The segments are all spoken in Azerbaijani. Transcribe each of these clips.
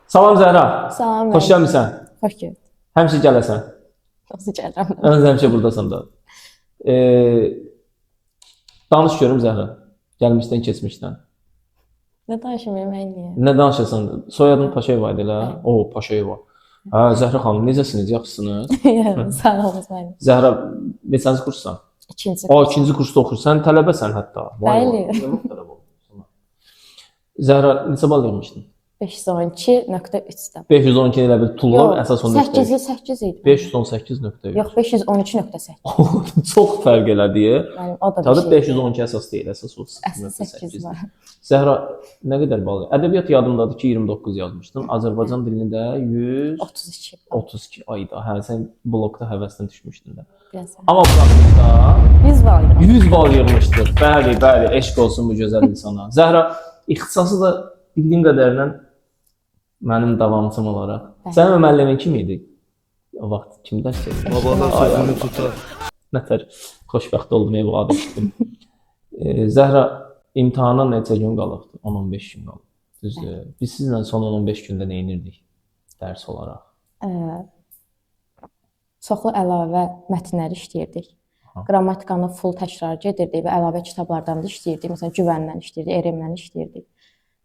Salam Zəhra. Salam. Xoş gəlmisən. Xoş gəldin. Həmişə gələsən. Nasıl gəlirəm? Mən həmişə burdasan da. Danış görüm Zəhra. Gəlmişdən, keçmişdən. Nə danışım mən niyə? Nə danışırsan? Soyadın Paşayeva idi elə? O, Paşayeva. Hə, Zəhra xanım, necəsiniz? Yaxşısınız? Sağ olun mənim. Zəhra, neçənci kurssan? İkinci. O, ikinci kursda oxursan, tələbəsən hətta. Bəli. Zəhra, neçə bal vermişdin? 512.3-dən. 512 elə bir tullar əsas 8 idi. 518.3. Yox, 513.8. Çox fərq elədi. Yəni o da Tabii bir şey. 512 əsas deyil, əsas Əsas 8 var. Zəhra, nə qədər bal? Ədəbiyyat yadımdadır ki, 29 yazmışdın. Azərbaycan dilində 32. 132 ayda. Hə, sən blokda həvəsdən düşmüşdün də. Biraz. Amma praktikada 100 var. 100 bal yığmışdın. Bəli, bəli, eşq olsun bu gözəl insana. Zəhra, ixtisası da bildiyim qədərilə mənim davamçım olaraq. Sənin müəllimin kim idi? O vaxt kim dərs verirdi? Babalar sözünü tutar. Nətər xoşbəxt oldum, evladı etdim. Zəhra, imtahana neçə gün qalıbdı? 10-15 gün qalıb. Düzdür. Biz sizlə son 15 gündə nə edirdik dərs olaraq? Çoxlu əlavə mətnləri işləyirdik. Qrammatikanı full təkrar edirdik və əlavə kitablardan da işləyirdik. Məsələn, Güvəndən işləyirdik, Eremdən işləyirdik.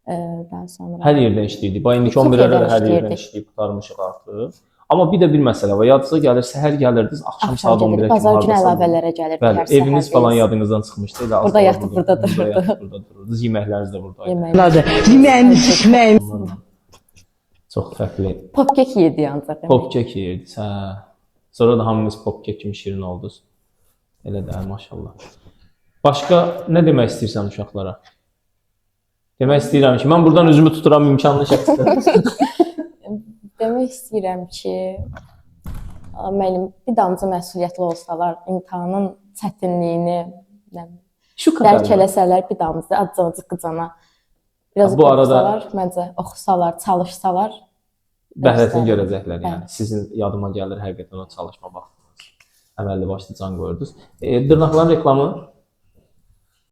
Daha sonra hər yerdən işləyirdik. Bax indiki 11-lərə də hər yerdən işləyib qurtarmışıq artıq. Amma bir də bir məsələ var. Yadınıza gəlir, səhər gəlirdiniz, axşam saat 11-ə kimi bazar günü əlavələrə gəlirdik. Bəli, eviniz falan yadınızdan çıxmışdı. Elə burada yatıb burada dururdu. Burada dururdunuz. Yeməkləriniz də buradaydı. Yeməyimiz, içməyimiz. Çox fərqli. Popkek yedik ancaq. Popkek yeyirdiniz, hə. Sonra da hamınız popkek kimi şirin oldunuz. Elə də, maşallah. Başqa nə demək istəyirsən uşaqlara? Demək istəyirəm ki, mən buradan üzümü tuturam imkanlı şəxsdə. Demək istəyirəm ki, mənim bir damcı məsuliyyətli olsalar, imtahanın çətinliyini dərk eləsələr, bir damcı acı-acıqıcana biraz oxusalar, məncə oxusalar, çalışsalar bəhrəsini görəcəklər yəni. Sizin yadıma gəlir həqiqətən o çalışma vaxtınız. Əməlli başlı can qoyurdunuz. Dırnaqların reklamı